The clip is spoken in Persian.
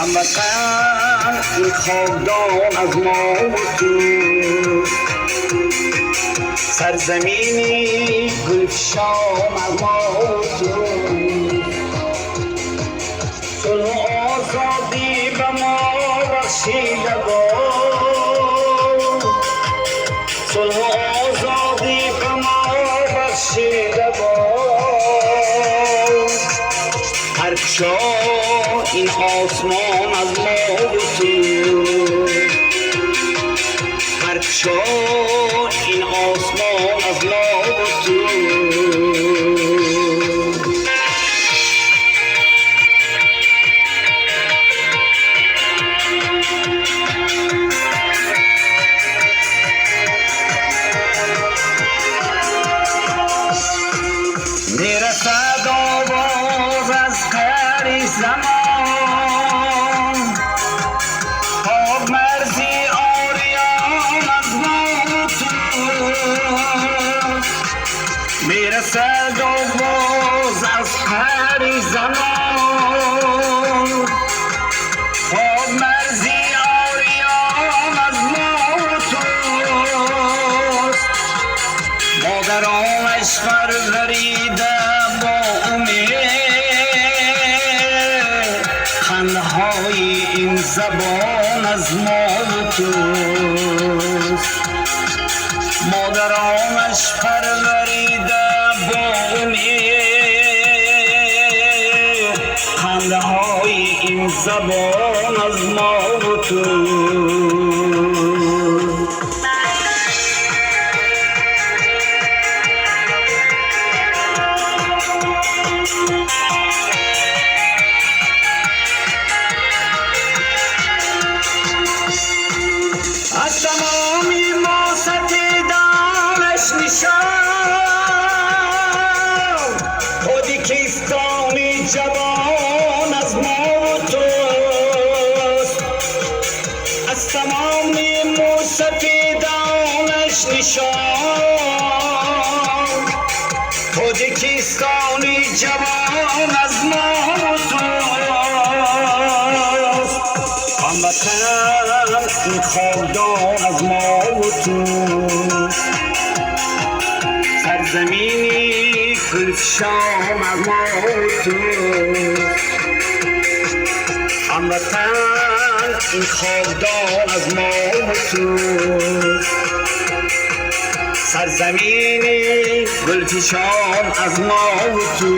هموطن این خاکدان از ما و تو، سرزمینی گلفشان از ما و تو، صلح و آزادی به ما بخشیده باد، صلح و آزادی به ما بخشیده باد. هر کجا این آسمان از ما و تو، هر کجا این آسمان از ما و تو. میرسد آواز از قعر زمان، پاک مرزی آریان از ما و تو، میرسد آواز از قعر زمان، پاک مرزی آریان از ما و تو. مادرانش پروریده با امید، خنده های این زبان از ما و توست. مادرانش پروریده با امید، خنده های این زبان از ما و توست. از تمامی ما ستیدانش نشان، خودی کیستانی جوان از ما و توست. از تمامی ما ستیدانش نشان، خودی کیستانی جوان از ما و توست. هموطن این خاکدان از ما و تو، سرزمینی گلفشان از ما و تو. هموطن این خاکدان از ما و تو، سرزمینی گلفشان از ما و تو.